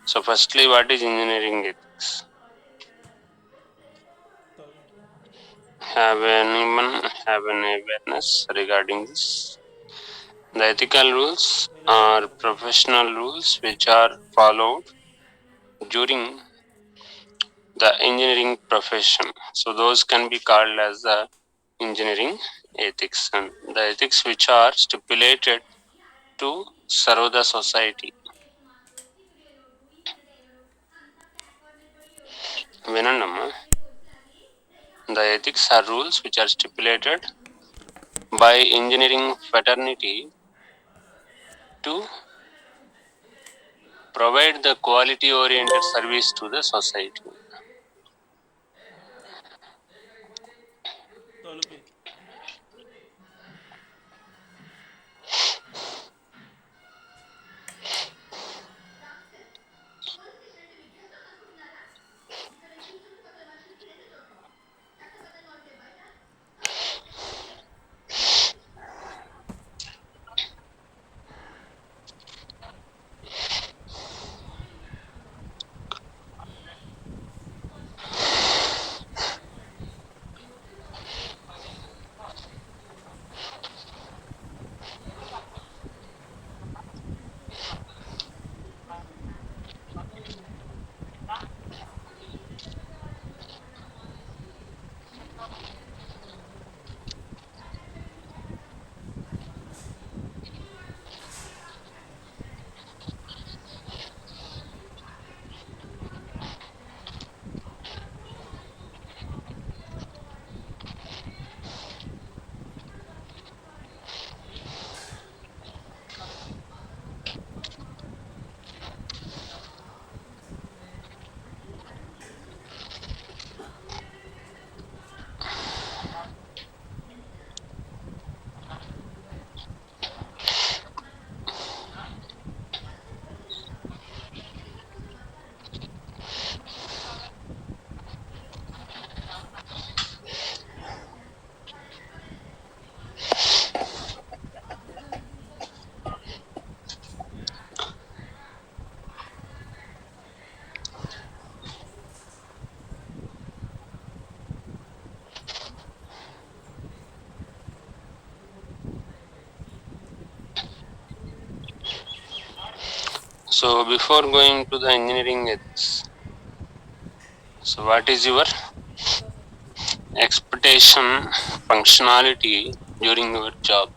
So firstly, what is engineering ethics? Have anyone have an awareness regarding this? The ethical rules are professional rules which are followed during the engineering profession. So those can be called as the engineering ethics, and the ethics which are stipulated to serve the society. Vinandamma, the ethics are rules which are stipulated by engineering fraternity to provide the quality oriented service to the society. So before going to the engineering ethics, so what is your expectation functionality during your job?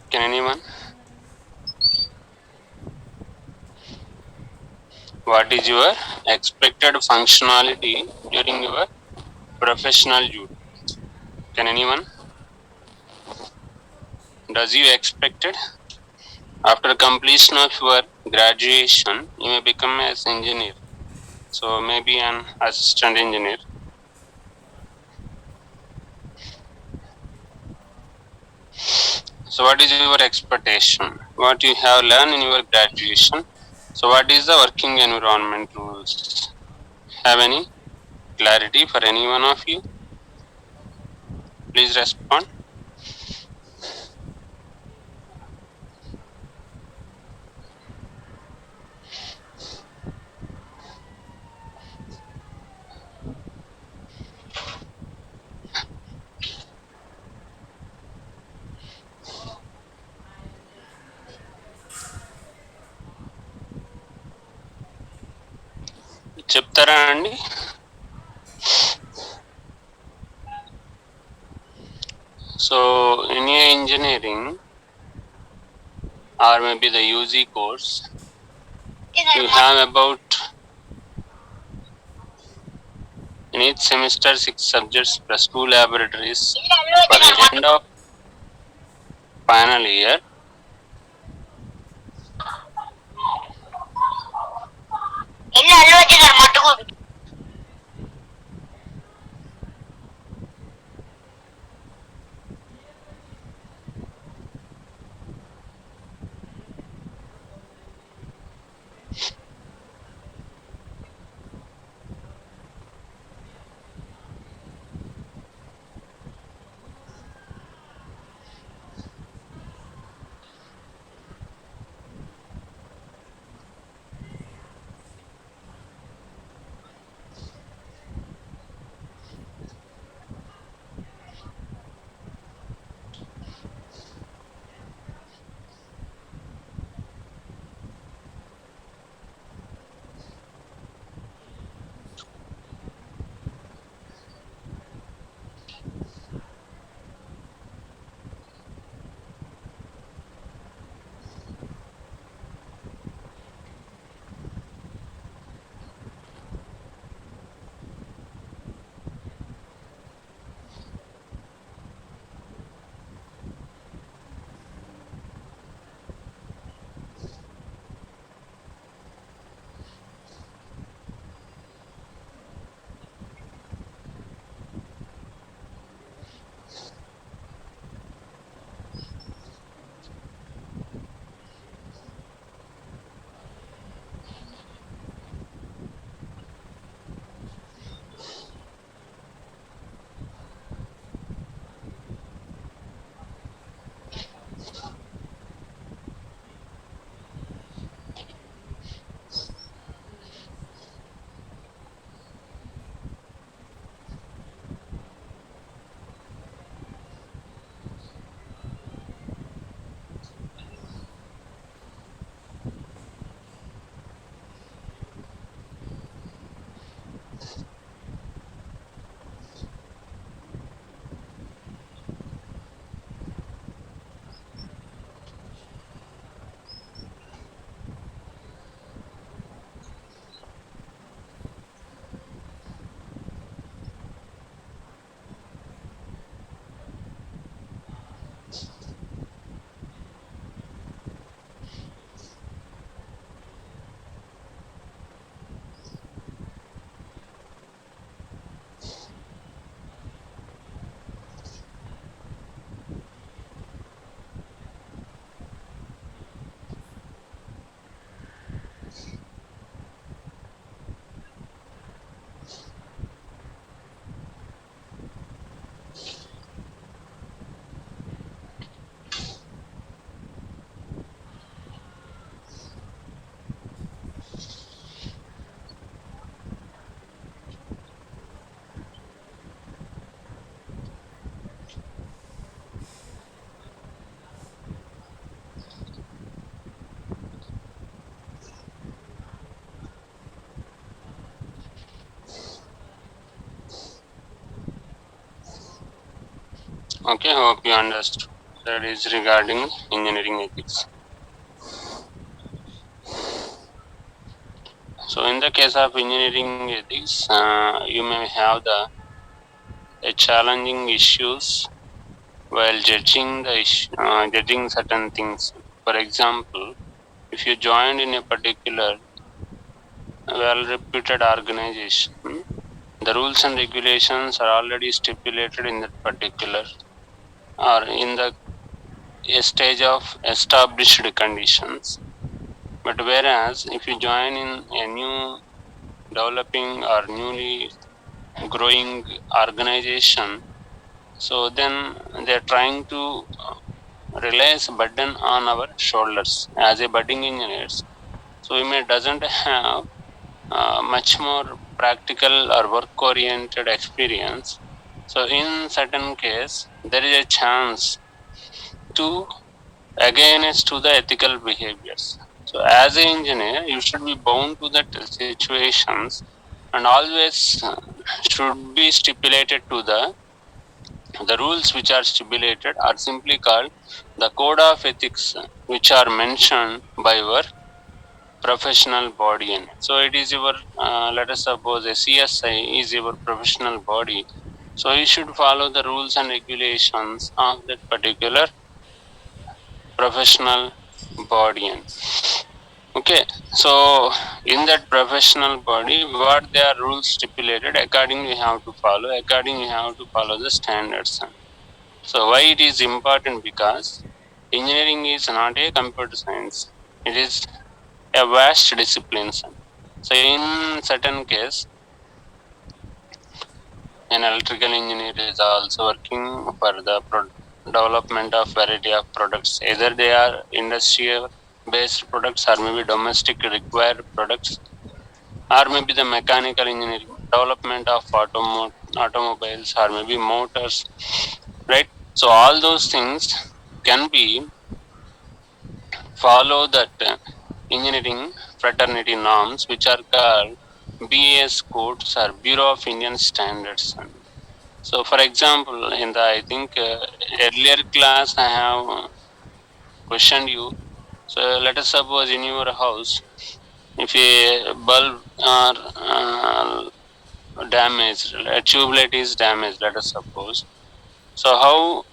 Can anyone? What is your expected functionality during your professional duty? Can anyone? Does you expected after completion of your graduation you may become as engineer? So maybe an assistant engineer. So what is your expectation? What you have learned in your graduation? So what is the working environment rules? Have any clarity for any one of you? Please respond. చెప్తారా అండి? So in your engineering or maybe the UG course, you have about in each semester 6 subjects plus 2 laboratories. For the end of final year, Okay, hope you understood. That is regarding engineering ethics. So in the case of engineering ethics, you may have the challenging issues while judging certain things. For example, if you joined in a particular well-reputed organization, the rules and regulations are already stipulated in that particular or in the a stage of established conditions. But whereas if you join in a new developing or newly growing organization, so then they're trying to relies burden on our shoulders as a budding engineers. So we may doesn't have much more practical or work oriented experience. So in certain case, there is a chance to against to the ethical behaviors. So as an engineer, you should be bound to that situations and always should be stipulated to the rules which are stipulated are simply called the code of ethics which are mentioned by your professional body. And so it is your let us suppose a CSI is your professional body, so you should follow the rules and regulations of that particular professional body. And okay, so in that professional body what their rules stipulated, according you have to follow, according you have to follow the standards. So why it is important? Because engineering is not a computer science. It is a vast discipline. So in certain case, an electrical engineer is also working for the development of variety of products. Either they are industrial based products or maybe domestic required products, or maybe the mechanical engineering development of automobiles or maybe motors, right? So all those things can be follow that engineering fraternity norms which are called BAS codes or Bureau of Indian Standards. So for example, in the I think earlier class I have questioned you. So let us suppose in your house, if a bulb are damaged, a tube light is damaged, let us suppose. So how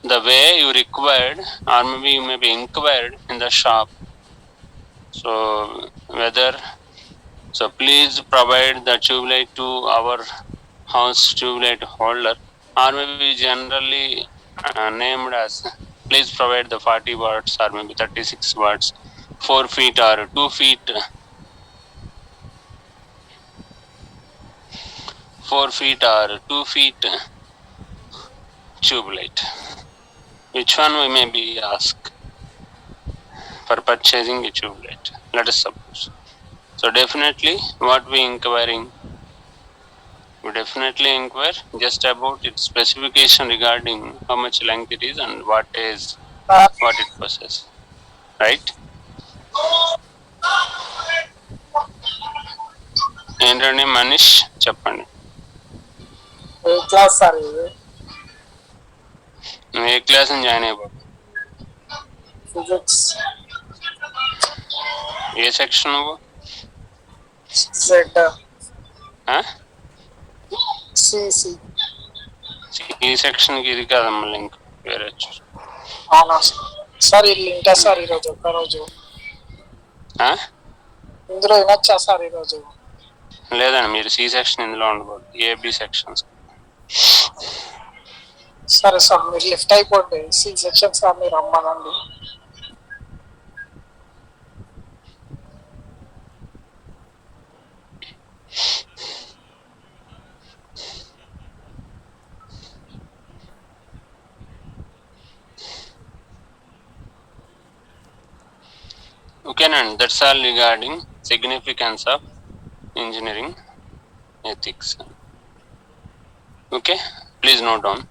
the way you required or maybe you may be inquired in the shop. So whether so please provide the tube light to our house tube light holder, or maybe generally named as please provide the 40 watts or maybe 36 watts 4 feet or 2 feet 4 feet or 2 feet tube light. Which one we may be asked for purchasing a tube light, let us suppose. So definitely what we inquiring, we definitely inquire just about its specification regarding how much length it is and what it possesses, right? ఏంటండి మనీష్ చెప్పండి. ఏ class sir ఇది? నువ్వు ఏ class join అయిపో? Physics. ఏ section నువ్వు? Z. CC. ఈ సెక్షన్కి ఇది కాదమ్మా లింక్ వేరే. అవునా సార్ ఇది లింకా సార్ ఈరోజు ఒక్కరోజు ఇందులో వినొచ్చా సార్ ఈరోజు? లేదండి మీరు సి సెక్షన్ ఇందులో ఉండకూడదు, ఏబి సెక్షన్స్. సరే సార్ మీరు లిఫ్ట్ అయిపోండి, సి సెక్షన్ సార్ మీరు రమ్మనండి. ఓకేనండి, that's all regarding significance of engineering ethics. Okay, please note down.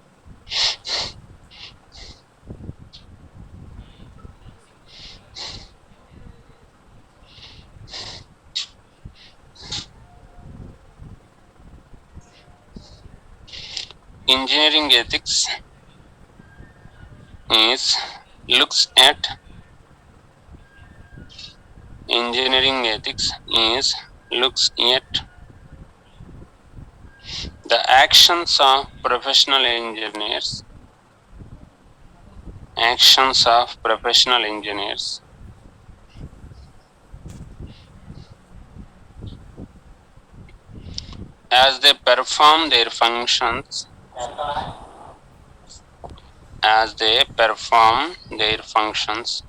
Engineering ethics is looks at engineering ethics is looks at the actions of professional engineers, actions of professional engineers as they perform their functions, as they perform their functions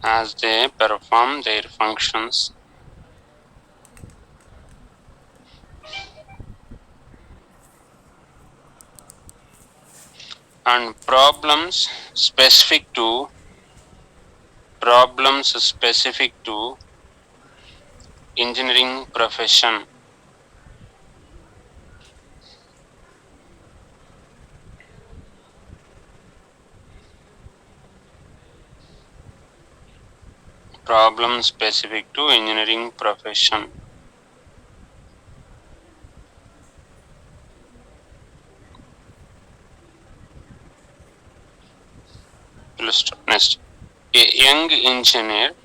as they perform their functions and problems specific to engineering profession. Problem specific to engineering profession. Next, a young engineer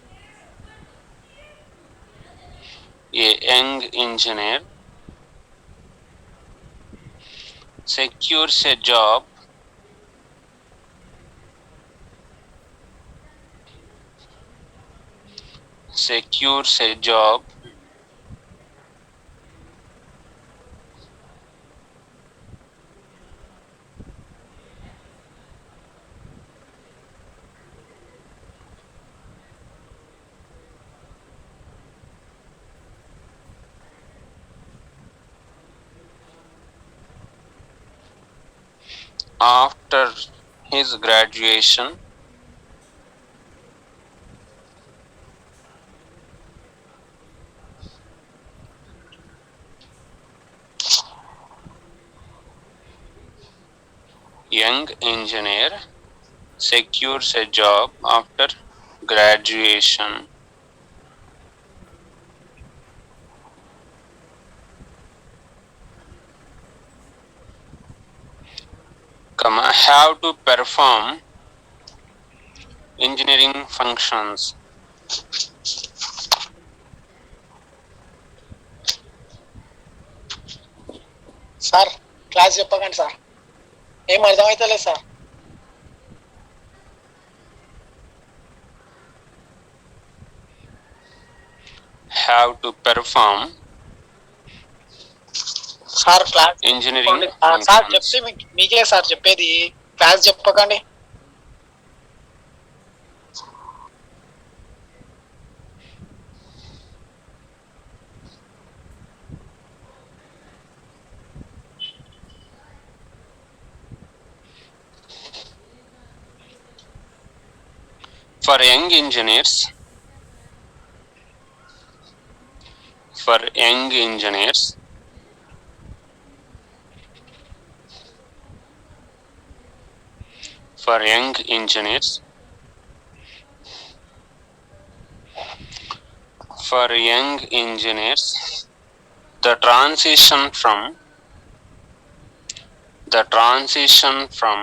secures a job secures a job after his graduation. Young engineer secures a job after graduation. Have to perform engineering functions. Sir class చెప్పకండి sir, ఏం అర్థమవుతలేదు sir. Have to perform sir class engineering sir functions. చెప్తే మీకే sir చెప్పేది, class చెప్పకండి. For young engineers, for young engineers, for young engineers, for young engineers, the transition from the transition from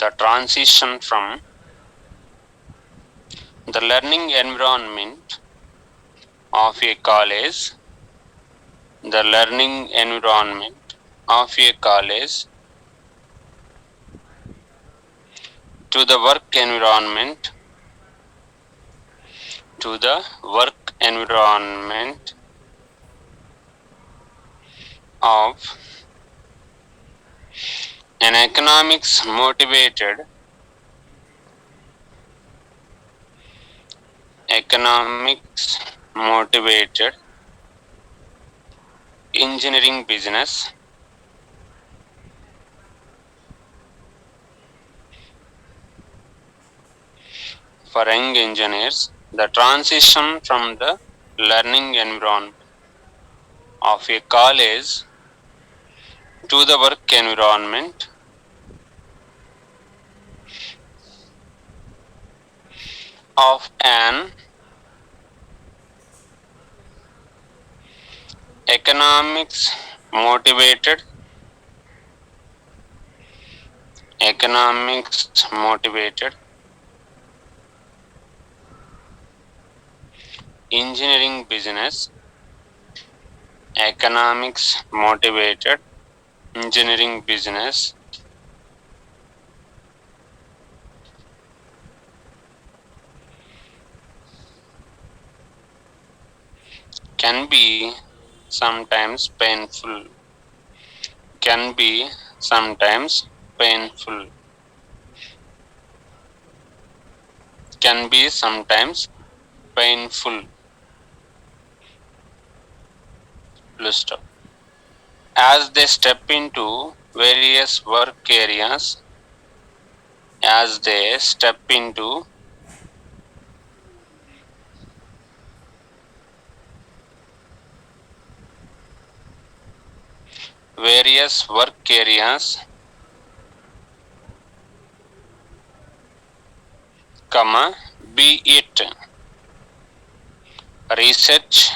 the transition from the learning environment of a college, the learning environment of a college to the work environment, to the work environment of an economics motivated engineering business for young engineers, the transition from the learning environment of a college to the work environment of an economics motivated economics motivated engineering business economics motivated engineering business can be sometimes painful can be sometimes painful can be sometimes painful. Full stop. As they step into various work areas, as they step into various work areas, comma, be it research,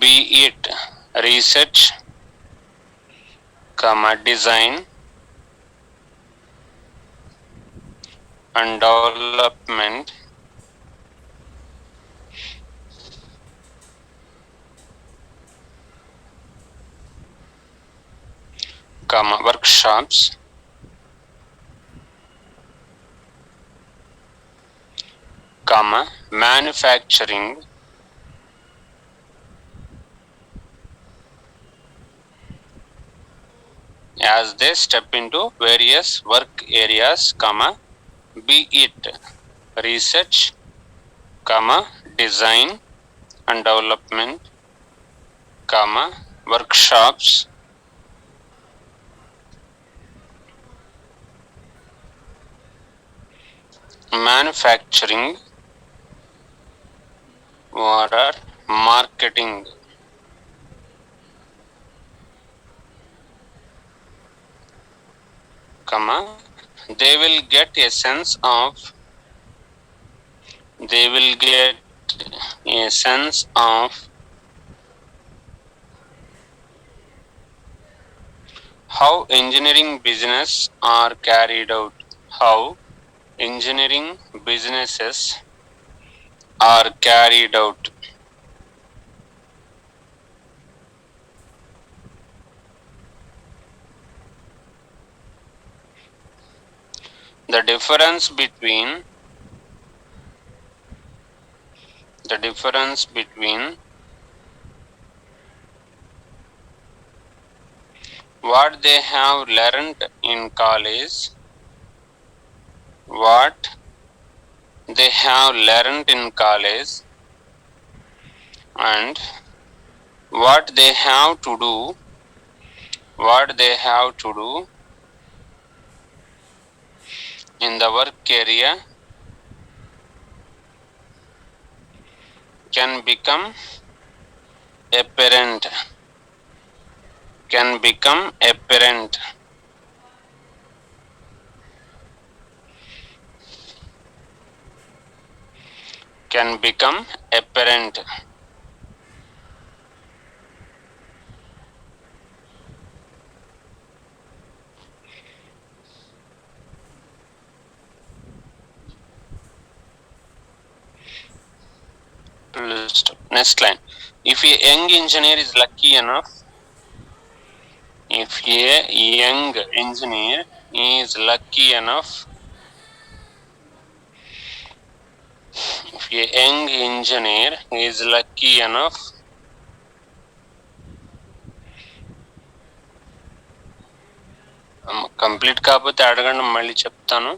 be it research, comma, design and development, comma, workshops, comma, manufacturing, as they step into various work areas, comma, be it research, comma, design and development, comma, workshops, manufacturing or marketing, comma, they will get a sense of they will get a sense of how engineering business are carried out, how engineering businesses are carried out. The difference between the difference between what they have learned in college, what they have learned in college, and what they have to do, what they have to do in the work area can become apparent, can become apparent, can become apparent. Next line. If a young engineer is lucky enough, if a young engineer is lucky enough, if a young engineer is lucky enough, complete కాకపోతే అడగండి మళ్ళీ చెప్తాను.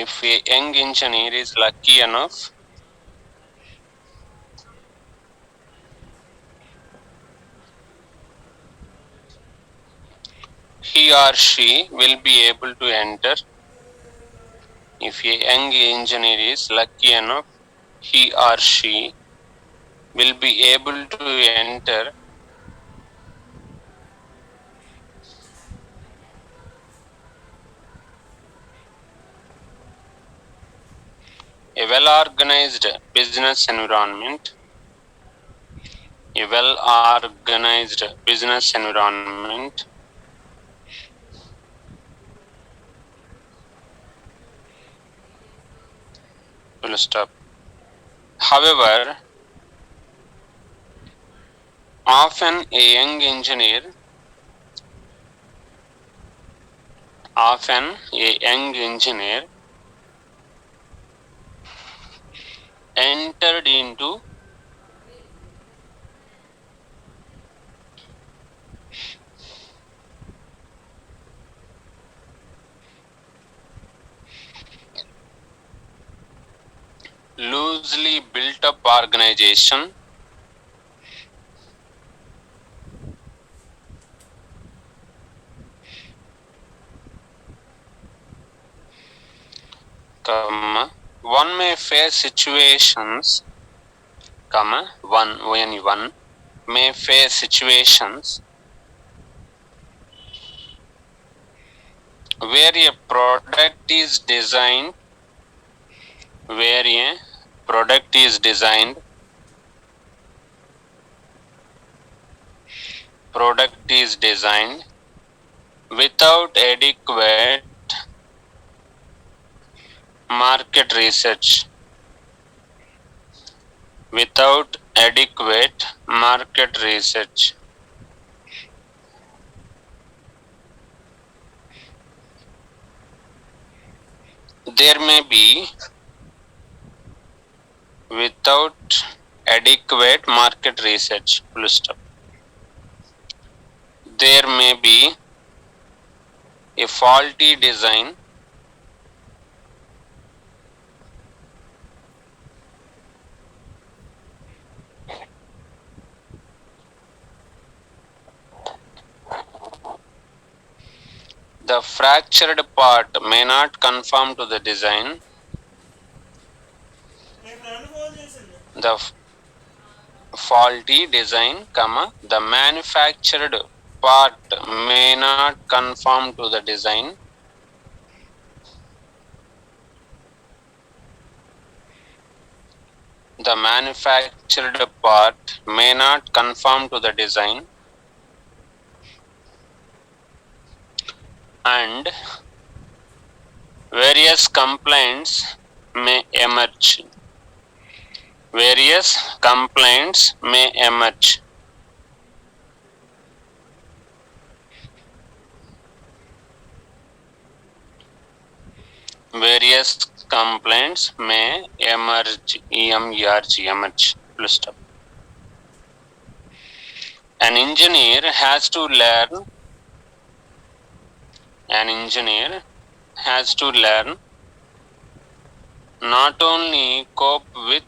If a young engineer is lucky enough, he or she will be able to enter. If a young engineer is lucky enough, he or she will be able to enter a well-organized business environment. A well-organized business environment. Full stop. However, often a young engineer entered into loosely built up organization one may face situations one may face situations where a product is designed where a product is designed without adequate market research without adequate market research. There may be without adequate market research. Full stop. There may be a faulty design the fractured part may not conform to the design. The faulty design, the manufactured part may not conform to the design. The manufactured part may not conform to the design, and various complaints may emerge. Various complaints may emerge. Various complaints may emerge. Emerge. Full stop. An engineer has to learn. An engineer has to learn not only cope with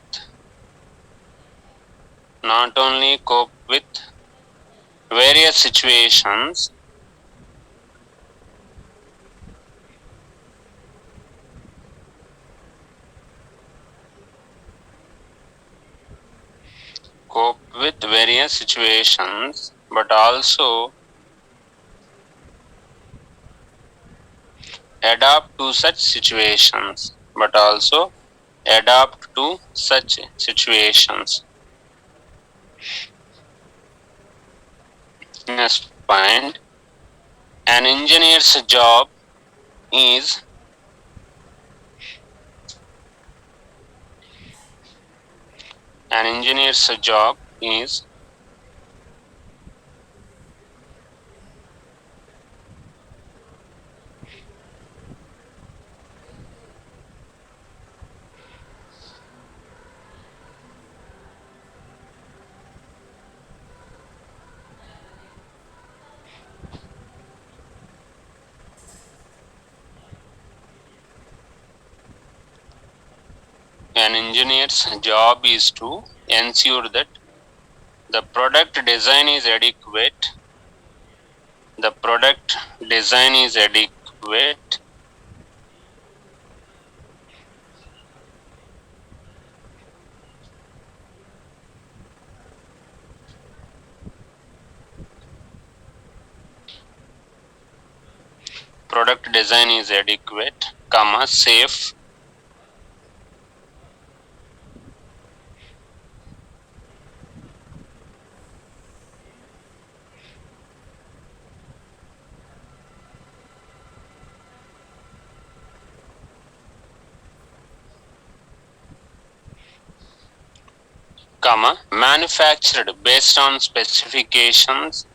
various situations, but also adapt to such situations. Next point, an engineer's job is an engineer's job is an engineer's job is to ensure that the product design is adequate The product design is adequate. Product design is adequate, comma, safe. Comma, manufactured based on specifications.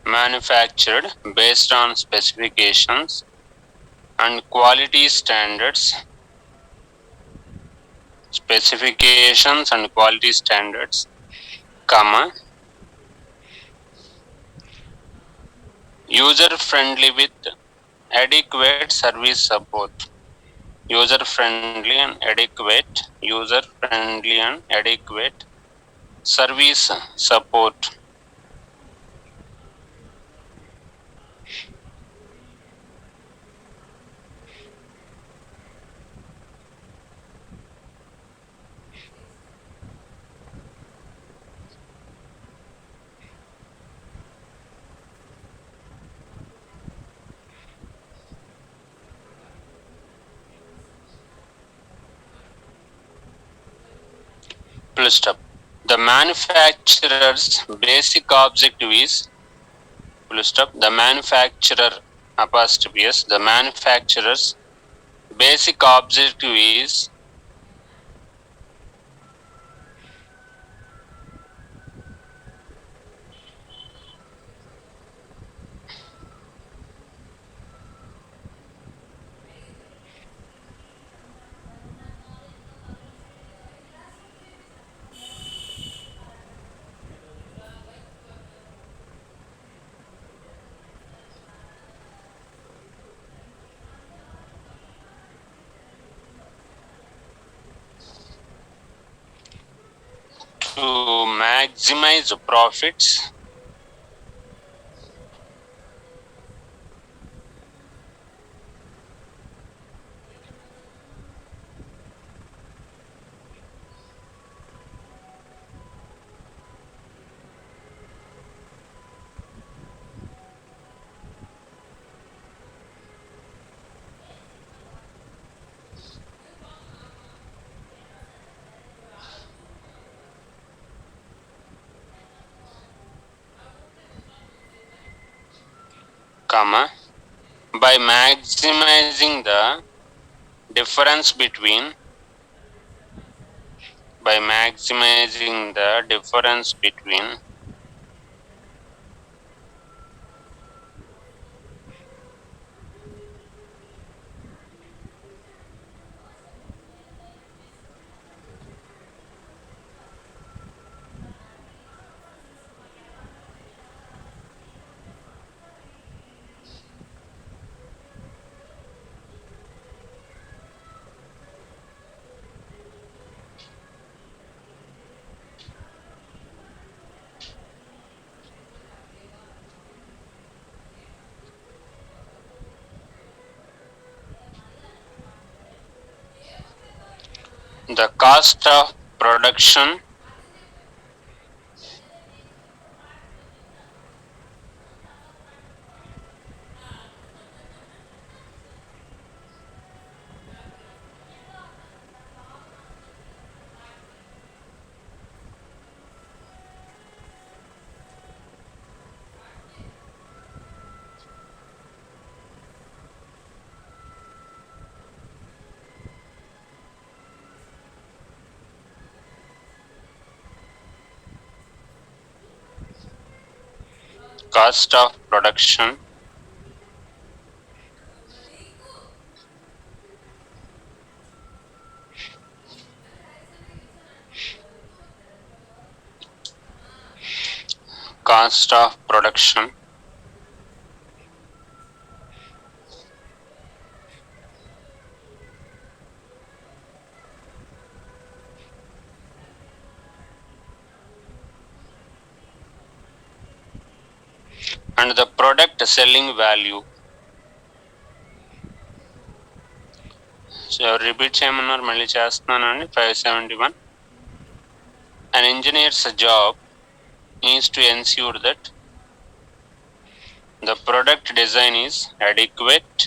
Manufactured based on specifications and quality standards. Specifications and quality standards, comma, user friendly with adequate service support. User friendly and adequate. User friendly and adequate service support. Full stop. The manufacturer's basic objective is full stop. The manufacturer apostrophe s. The manufacturer's basic objective is to maximize profits. Comma, by maximizing the difference between the difference between the cost of production, cost of production, cost of production, and the product selling value. So repeat చేయమన్నారు, మళ్ళీ చేస్తున్నానండి. 571. An engineer's job is to ensure that the product design is adequate,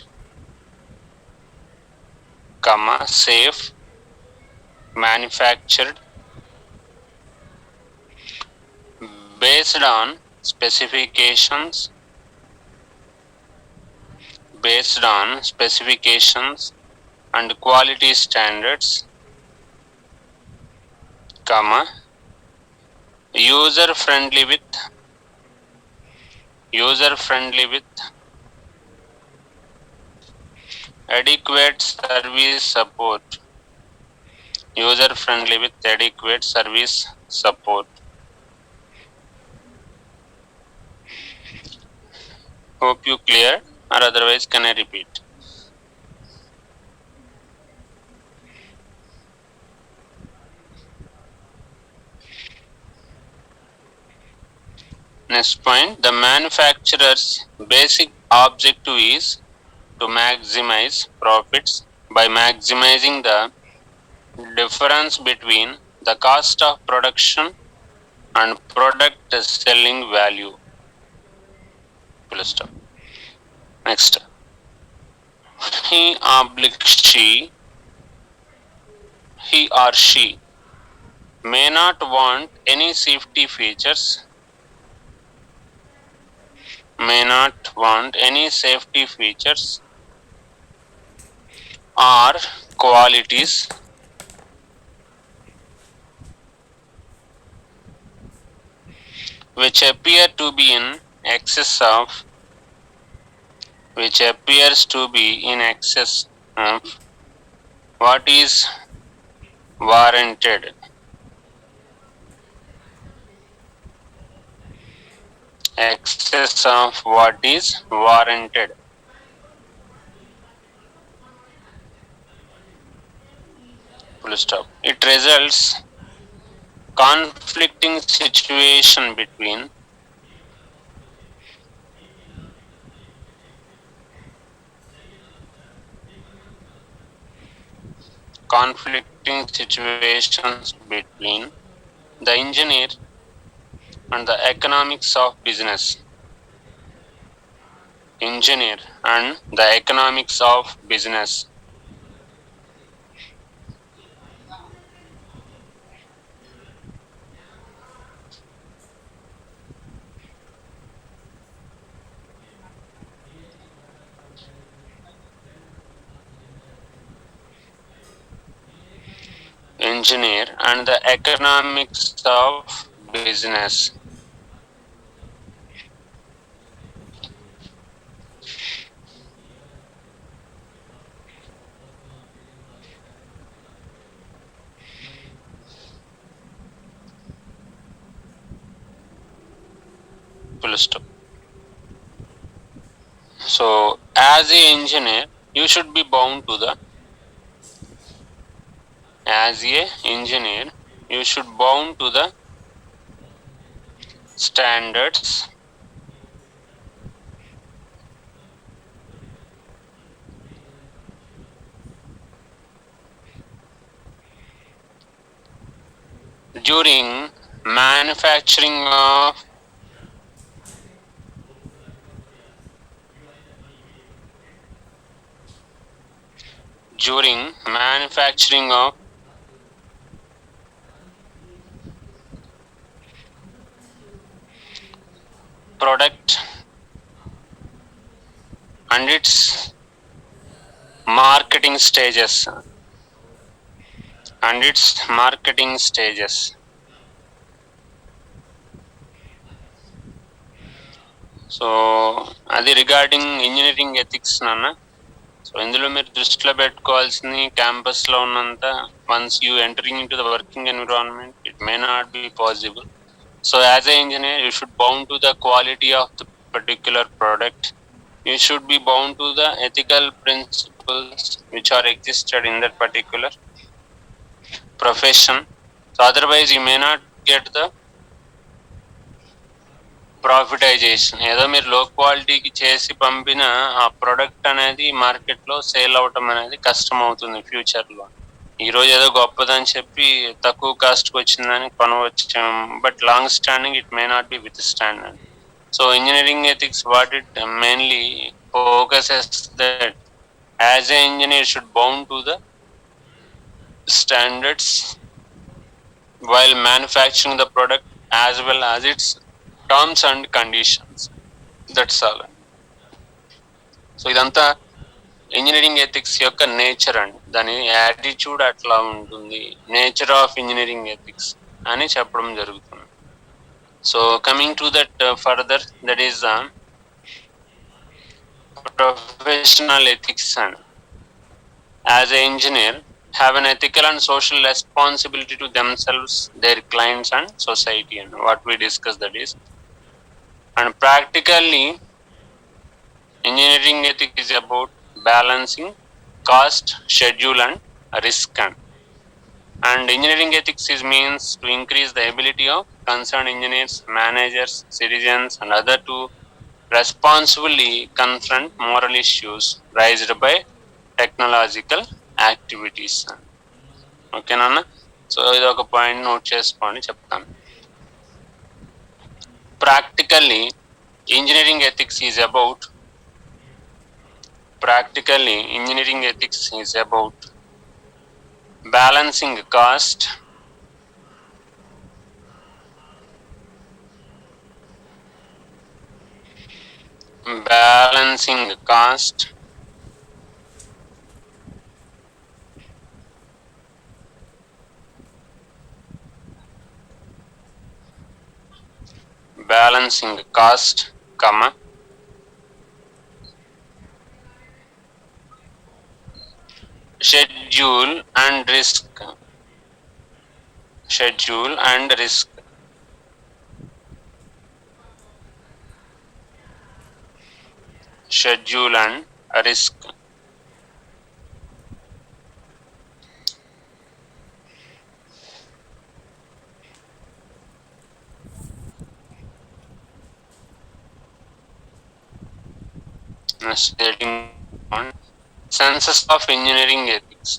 safe, manufactured based on specifications, and quality standards, user friendly with adequate service support. User friendly with adequate service support. Hope you clear, or otherwise can I repeat? Next point, the manufacturer's basic objective is to maximize profits by maximizing the difference between the cost of production and product selling value. Full stop. Next, he or she may not want any safety features, or qualities which appears to be in excess of what is warranted. Excess of what is warranted. Full stop. It results conflicting situation between the engineer and the economics of business. Engineer and the economics of business. Full stop. So as a engineer, you should be bound to the standards, during manufacturing of product and its marketing stages. So అది regarding engineering ethics నాన్న. So ఇందులో మీరు దృష్టిలో పెట్టుకోవాల్సింది క్యాంపస్లో ఉన్నంత once you entering in to the working environment it may not be possible. So as an engineer, you should bound to the quality of the particular product. You should be bound to the ethical principles which are existed in that particular profession. So otherwise you may not get the ప్రాఫిటైజేషన్. ఏదో మీరు లో క్వాలిటీకి చేసి పంపిన ఆ product అనేది మార్కెట్లో sale అవటం అనేది కష్టం అవుతుంది ఫ్యూచర్లో. ఈరోజు ఏదో గొప్పదని చెప్పి తక్కువ కాస్ట్కి వచ్చిందని కొనవచ్చు, but long standing it may not be with standard. So engineering ethics what it mainly focuses that as a engineer should bound to the standards while manufacturing the product as well as its terms and conditions. That's all. So ఇదంతా engineering ethics యొక్క nature అండి, దాని attitude అట్లా ఉంటుంది, nature of engineering ethics అని చెప్పడం జరుగుతుంది. So coming to that further, that is professional ethics. And as a engineer have an ethical and social responsibility to themselves, their clients and society, and what we discussed that is. And practically engineering ethics is about balancing cost, schedule and risk. And engineering ethics is means to increase the ability of concerned engineers, managers, citizens and other to responsibly confront moral issues raised by technological activities. ఓకేనా? So ఇది ఒక point note చేసుకోండి, చెప్తాను. Practically engineering ethics is about balancing cost, comma, schedule and risk. Schedule and risk. Schedule and risk. Stating on senses of engineering ethics.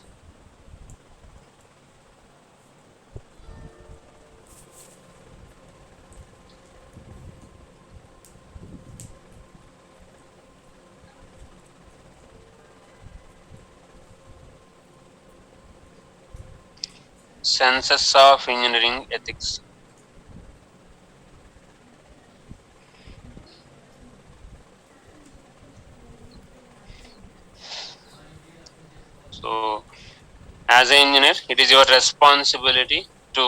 Senses of engineering ethics. So as an engineer, it is your responsibility to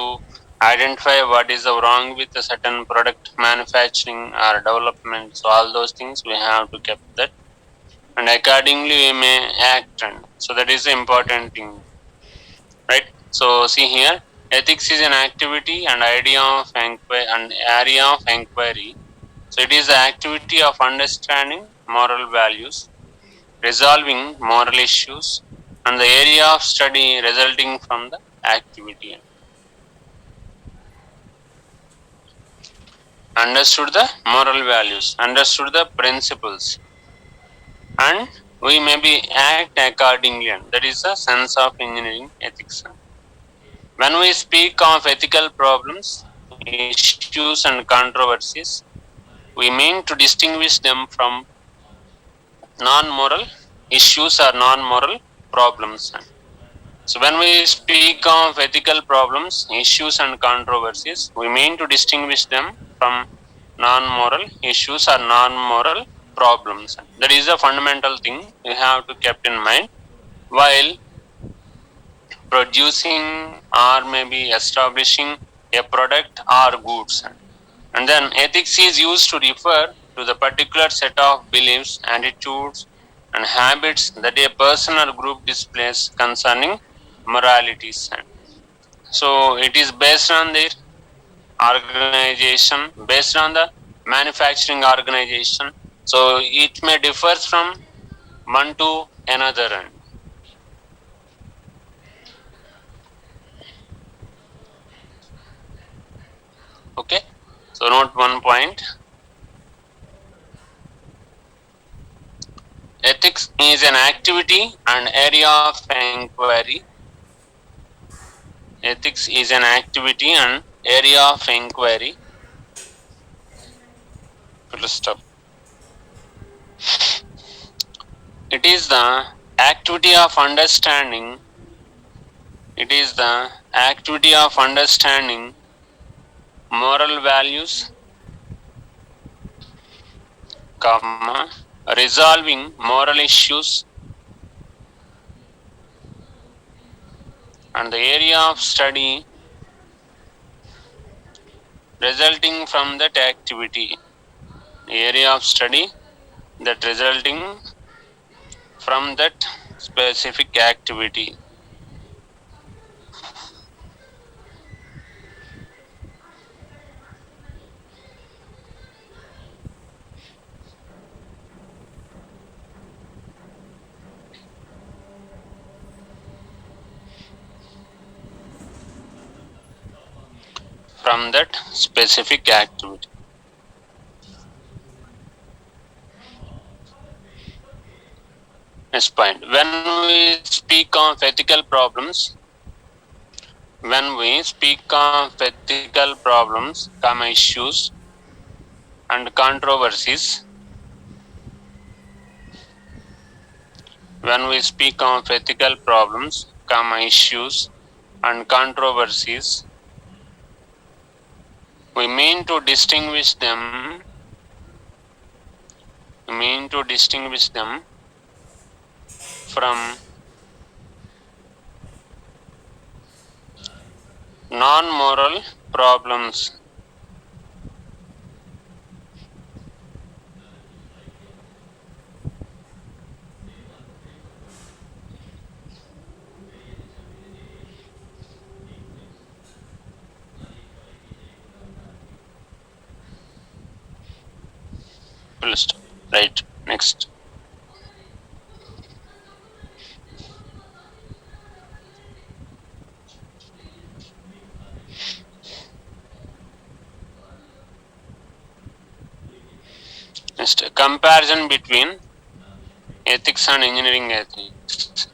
identify what is wrong with a certain product manufacturing or development. So all those things we have to keep that, and accordingly we may act. And so that is the important thing, right? So see here, ethics is an activity and area of inquiry. So it is the activity of understanding moral values, resolving moral issues, and the area of study resulting from the activity. Understood the moral values, understood the principles, and we may be act accordingly. And that is the sense of engineering ethics. When we speak of ethical problems, issues and controversies, we mean to distinguish them from non-moral issues or non-moral problems. So when we speak of ethical problems, issues and controversies, we mean to distinguish them from non-moral issues or non-moral problems. That is a fundamental thing you have to keep in mind while producing or maybe establishing a product or goods. And then ethics is used to refer to the particular set of beliefs, attitudes, and habits that a person or group displays concerning moralities. So it is based on their organization, based on the manufacturing organization. So it may differ from one to another. Okay, so note one point. Ethics is an activity and area of inquiry. Ethics is an activity and area of inquiry. Full stop. It is the activity of understanding. It is the activity of understanding moral values, comma, resolving moral issues, and the area of study resulting from that activity. The area of study that resulting from that specific activity. From that specific activity. Next point. When we speak of ethical problems, issues and controversies, when we speak of ethical problems, issues and controversies, we mean to distinguish them from non-moral problems. Right. Next. Next, comparison between ethics and engineering ethics.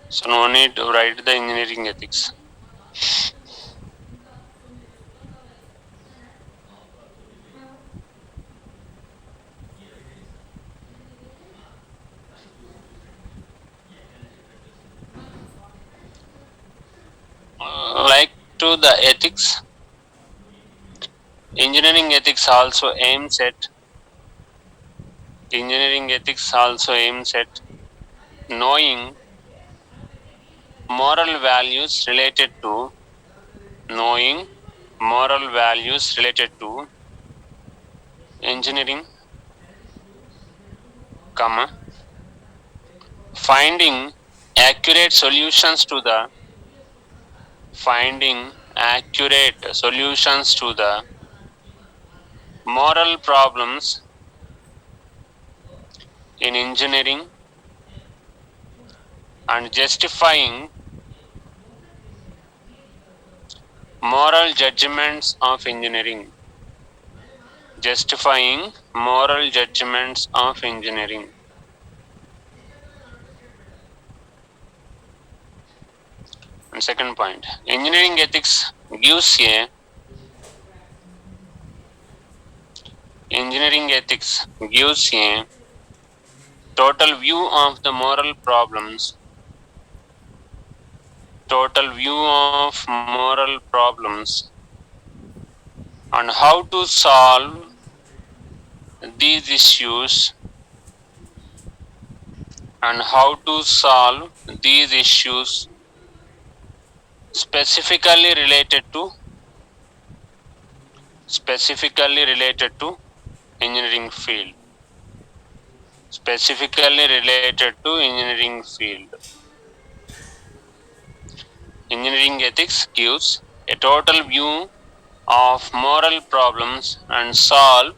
So no need to write the engineering ethics. Like to the ethics, engineering ethics also aims at knowing moral values related to engineering, finding accurate solutions to the moral problems in engineering and justifying moral judgments of engineering. And second point, engineering ethics gives a total view of the moral problems, and how to solve these issues, specifically related to specifically related to engineering field. Specifically related to engineering field. Engineering ethics gives a total view of moral problems and solve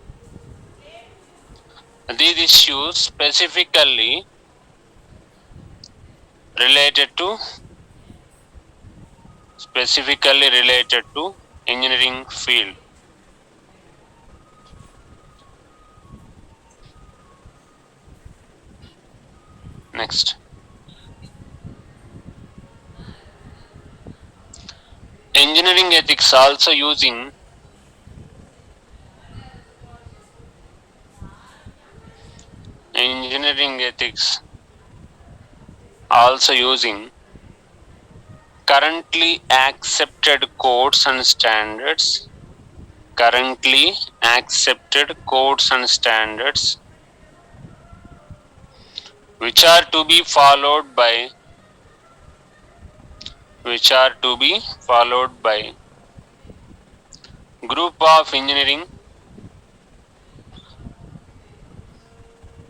these issues related to specifically related to engineering field. Next, engineering ethics also using engineering ethics also using currently accepted codes and standards. Currently accepted codes and standards which are to be followed by group of engineering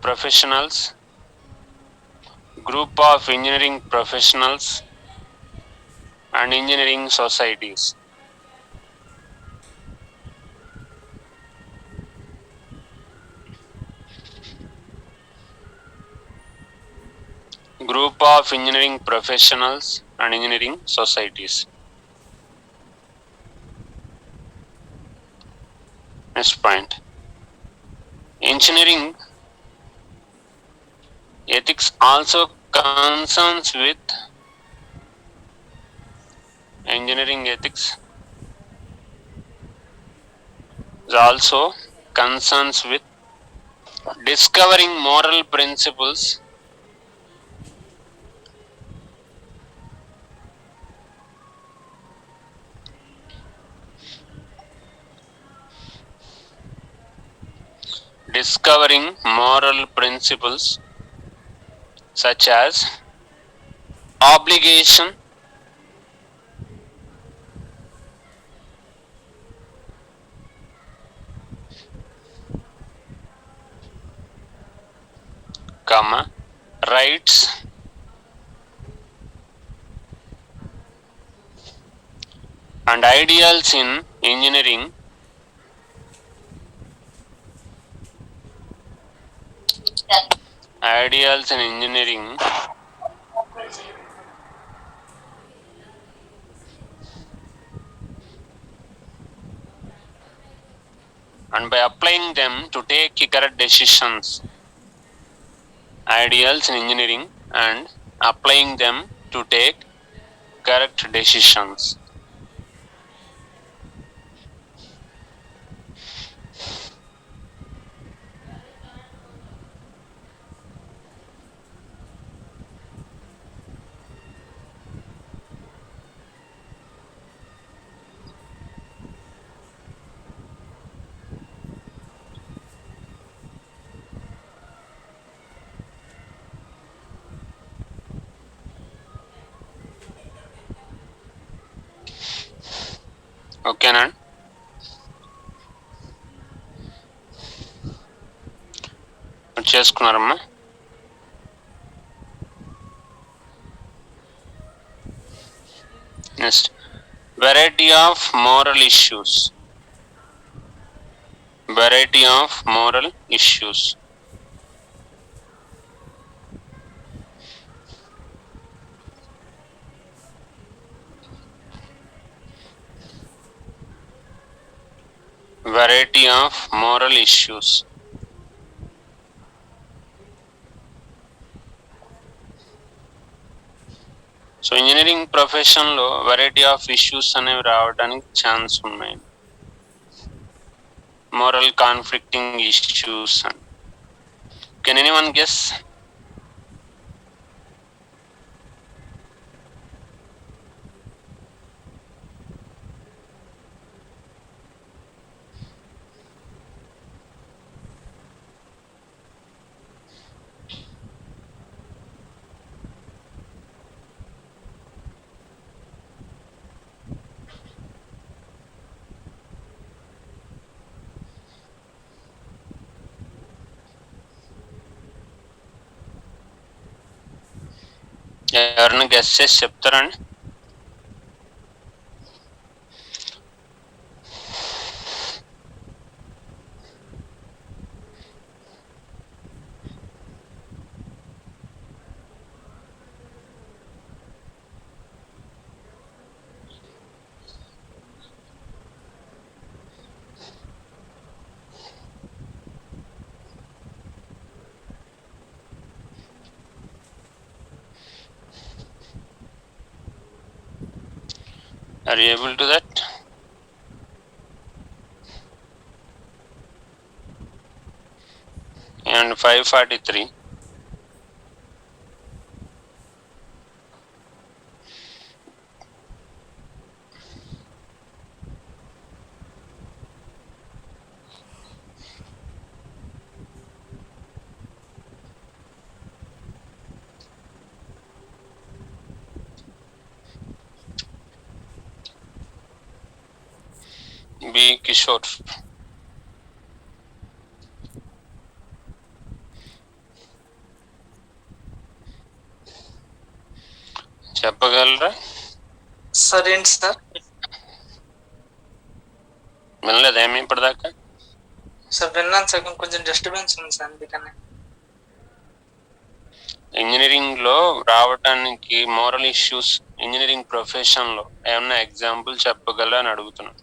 professionals, and engineering societies. Group of engineering professionals and engineering societies. Next point. Engineering ethics also concerns with engineering ethics is also concerns with discovering moral principles such as obligation, rights, and ideals in engineering and by applying them to take correct decisions. Ideals in engineering and applying them to take correct decisions. ఓకేనా? చేసుకున్నారమ్మా? Next, variety of moral issues. Variety of moral issues. Variety of moral issues. So engineering ప్రొఫెషన్లో variety of issues అనేవి రావడానికి chance ఉన్నాయి. Moral conflicting issues. Can anyone guess? ఎవరైనా guess చేసి చెప్తారండి? Are you able to that? And 543. B. Kishore. చెప్పగలరా? Sir ఏంటి sir? వినలేదేమి ఇప్పటిదాకా? సార్ విన్నాను సార్, కొంచెం డిస్టర్బెన్స్ ఉంది సార్ అందుకని. ఇంజనీరింగ్ లో రావటానికి మోరల్ ఇష్యూస్ ఇంజనీరింగ్ ప్రొఫెషన్ లో ఏమన్నా ఎగ్జాంపుల్ చెప్పగలరా అని అడుగుతున్నాను.